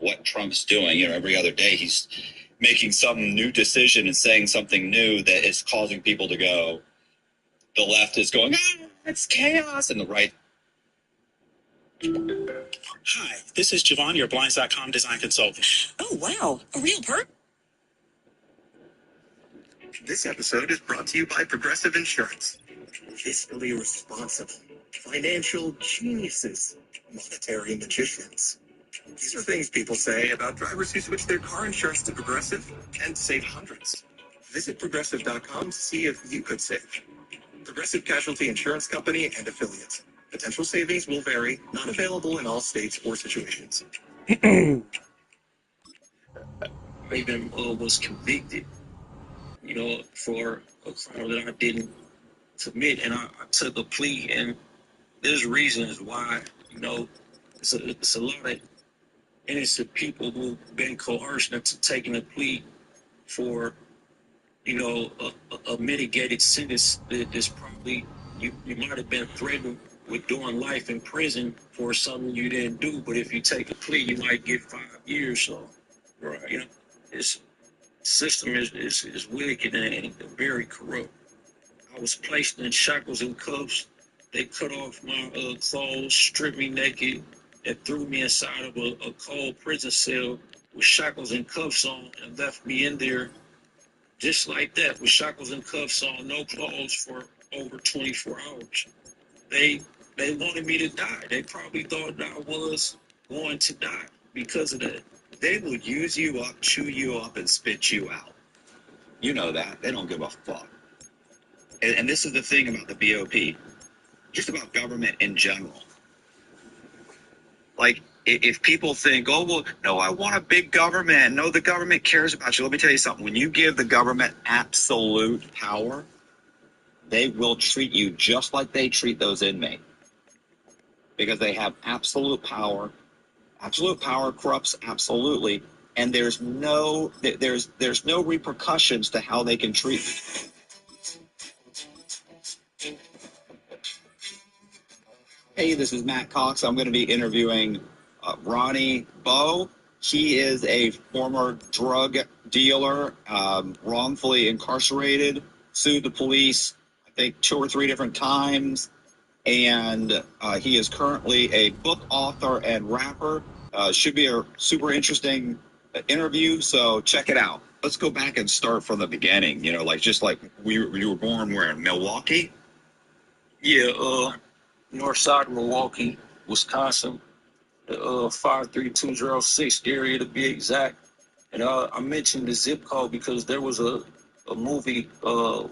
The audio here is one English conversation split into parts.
what Trump's doing. Every other day he's making some new decision and saying something new that is causing people to go. The left is going, it's chaos, and the right. Hi, this is Javon, your Blinds.com design consultant. Oh, wow. A real perk? This episode is brought to you by Progressive Insurance. Fiscally responsible, financial geniuses, monetary magicians. These are things people say about drivers who switch their car insurance to Progressive and save hundreds. Visit Progressive.com to see if you could save. Progressive Casualty Insurance Company and Affiliates. Potential savings will vary, not available in all states or situations. Raven was convicted, for a crime that I didn't commit, and I took a plea, and there's reasons why, it's a lot of innocent people who've been coerced into taking a plea for, a mitigated sentence that is probably, you might have been threatened with doing life in prison for something you didn't do, but if you take a plea, you might get 5 years. So, Right. this system is wicked and very corrupt. I was placed in shackles and cuffs. They cut off my clothes, stripped me naked, and threw me inside of a cold prison cell with shackles and cuffs on, and left me in there just like that, with shackles and cuffs on, no clothes, for over 24 hours. They wanted me to die. They probably thought that I was going to die because of that. They will use you up, chew you up, and spit you out. You know that. They don't give a fuck. And this is the thing about the BOP, just about government in general. Like, if people think, oh, well, no, I want a big government. No, the government cares about you. Let me tell you something. When you give the government absolute power, they will treat you just like they treat those inmates. Because they have absolute power. Absolute power corrupts absolutely. And there's no repercussions to how they can treat you. Hey, this is Matt Cox. I'm going to be interviewing Ronnie Bowe. He is a former drug dealer, wrongfully incarcerated, sued the police, I think 2 or 3 different times. And he is currently a book author and rapper. Should be a super interesting interview, so check it out. Let's go back and start from the beginning. You were born where, in Milwaukee? Yeah, north side of Milwaukee, Wisconsin, the 53206 area to be exact. And I mentioned the zip code because there was a movie that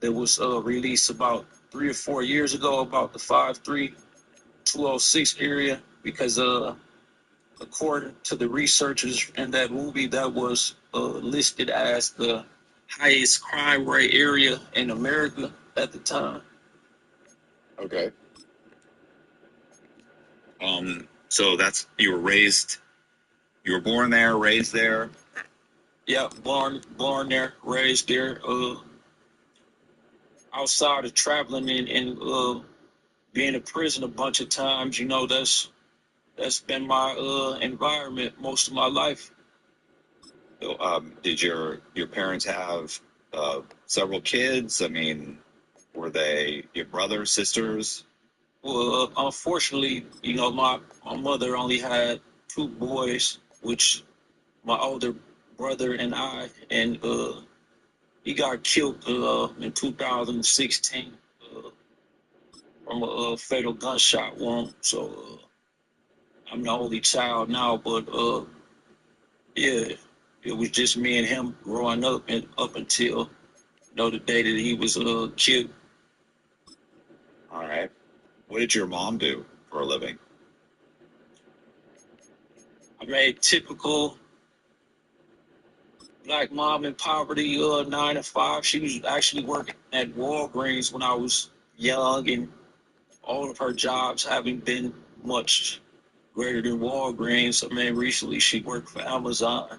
was released about 3 or 4 years ago about the 53206 area, because according to the researchers in that movie, that was listed as the highest crime rate area in America at the time. Okay. So you were born there, raised there? Yeah, born there, raised there. Outside of traveling and being in prison a bunch of times, that's been my environment most of my life. So, did your parents have several kids? I mean, were they your brothers, sisters? Well, unfortunately, my mother only had 2 boys, which my older brother and I, and he got killed in 2016 from a fatal gunshot wound. So I'm the only child now, but yeah, it was just me and him growing up, and up until the day that he was killed. All right. What did your mom do for a living? I made typical black mom in poverty, 9 to 5. She was actually working at Walgreens when I was young, and all of her jobs haven't been much greater than Walgreens. I mean, recently she worked for Amazon.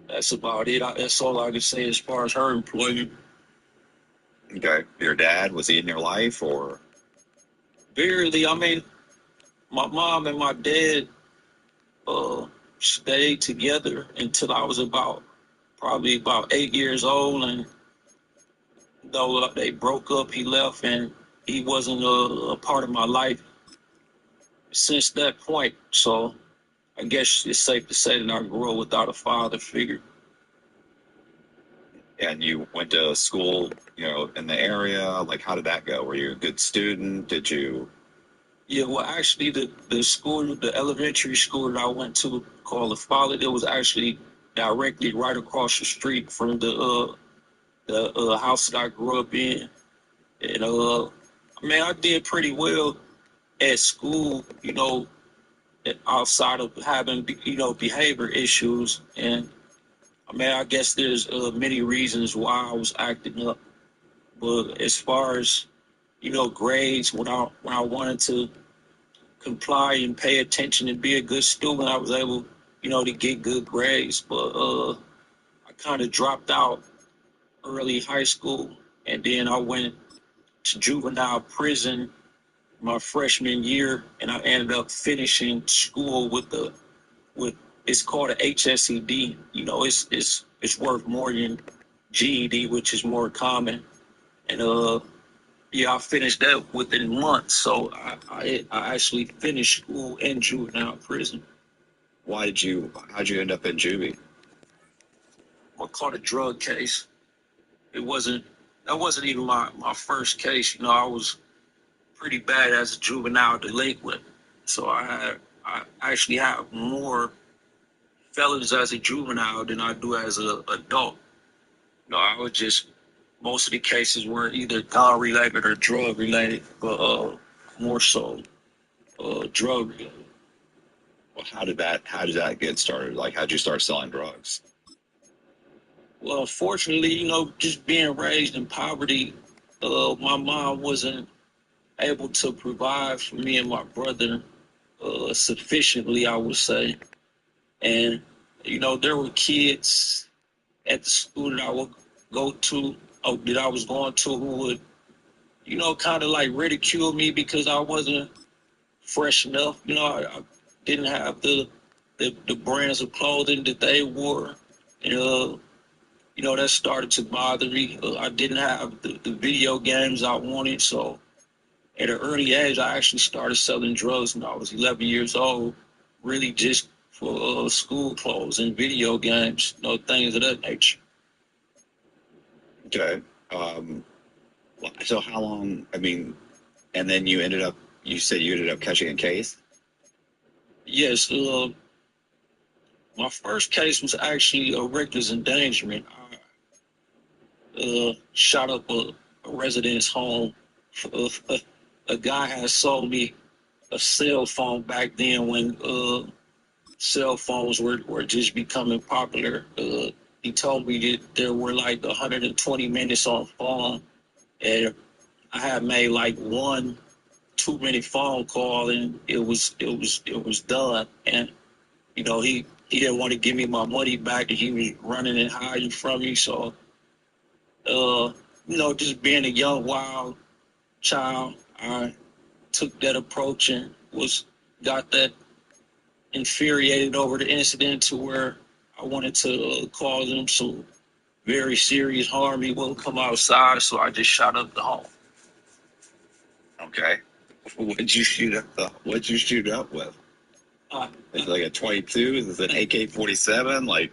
That's about it. That's all I can say as far as her employment. Okay. Your dad, was he in your life, or? Barely. I mean, My mom and my dad stayed together until I was probably about 8 years old, and though they broke up, he left, and he wasn't a part of my life since that point. So I guess it's safe to say that I grew up without a father figure. And you went to school, in the area. Like, how did that go? Were you a good student? Did you? Yeah, well, actually, the elementary school that I went to called the Follet, it was actually directly right across the street from the house that I grew up in. And I did pretty well at school, outside of having behavior issues. And I guess there's many reasons why I was acting up. But as far as grades, when I wanted to comply and pay attention and be a good student, I was able to get good grades. But I kind of dropped out early high school, and then I went to juvenile prison my freshman year, and I ended up finishing school with it's called a HSED. It's worth more than GED, which is more common. And yeah, I finished that within months. So I actually finished school in juvenile prison. How'd you end up in juvie? I caught a drug case. That wasn't even my first case. I was pretty bad as a juvenile delinquent. So I actually have more felons as a juvenile than I do as an adult. I was just, most of the cases were either gun related or drug related, but more so drug related. Well, how did that get started? Like, how'd you start selling drugs? Well, unfortunately, just being raised in poverty, my mom wasn't able to provide for me and my brother sufficiently, I would say. And, there were kids at the school that I would go to, that I was going to, who would, kind of like ridicule me because I wasn't fresh enough. I didn't have the brands of clothing that they wore. And, that started to bother me. I didn't have the video games I wanted. So at an early age, I actually started selling drugs when I was 11 years old, really just for school clothes and video games, things of that nature. Okay. So how long? And then you said you ended up catching a case? Yes, my first case was actually a reckless endangerment. I shot up a resident's home. A guy had sold me a cell phone back then when cell phones were just becoming popular. He told me that there were like 120 minutes on phone, and I had made like one too many phone call, and it was done. And he didn't want to give me my money back, and he was running and hiding from me. So just being a young wild child, I took that approach and got that infuriated over the incident to where I wanted to cause him some very serious harm. He wouldn't come outside, so I just shot up the home. Okay. What'd you shoot up with? Is it like a 22? Is it an AK-47? Like,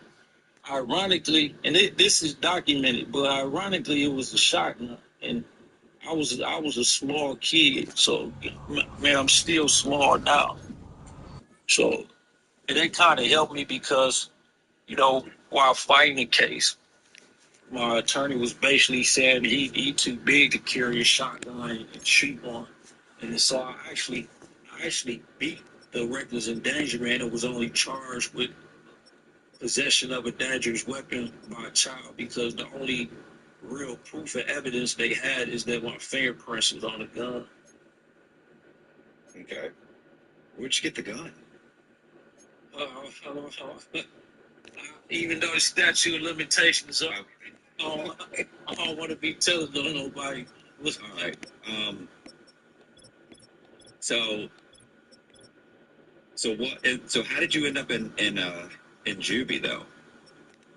ironically, and this is documented, but ironically, it was a shotgun, and I was a small kid, so man, I'm still small now. So and that kind of helped me because while fighting the case, my attorney was basically saying he too big to carry a shotgun and shoot one, and so I actually beat the reckless endangerment and was only charged with possession of a dangerous weapon by a child because the only real proof of evidence they had is that my fingerprints was on the gun. okay. Where'd you get the gun? Even though the statute of limitations are, I don't want to be telling nobody. All right. So So what? So how did you end up in juvie though?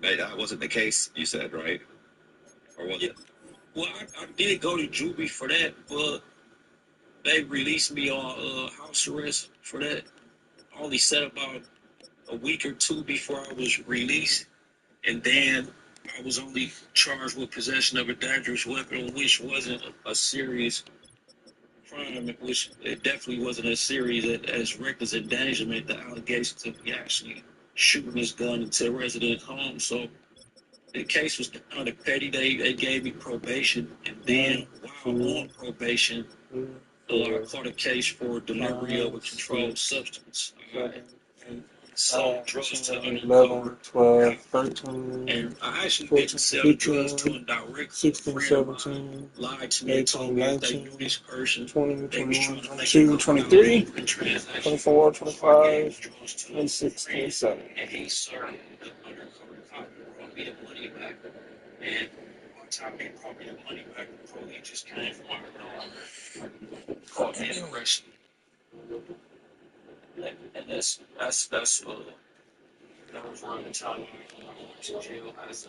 That wasn't the case. You said, right? Or was Yeah. it? Well, I did go to juvie for that, but they released me on house arrest for that. I only sat about a week or two before I was released, and then I was only charged with possession of a dangerous weapon, which wasn't a serious crime, which it definitely wasn't as serious as reckless endangerment. The allegations of me actually shooting this gun into a resident home. So the case was kind of petty. They gave me probation, and then while on probation, I caught a case for delivery of a controlled substance. And sold drugs to undercover 12, 13, and I actually 14, didn't sell the 15, drugs to him directly. 16, A friend of mine 17, lied to me and 18, told me that they 19, knew this person. 20, They was 21, trying to make 22, a 23, $2,000 transaction. 24, So I gave 25, drugs to him, 26, 27. and he served the undercover cop and brought me the money back. And by the time he brought me the money back, the police just came from out of nowhere, caught me and arrested me. And that was around the time I went to jail as a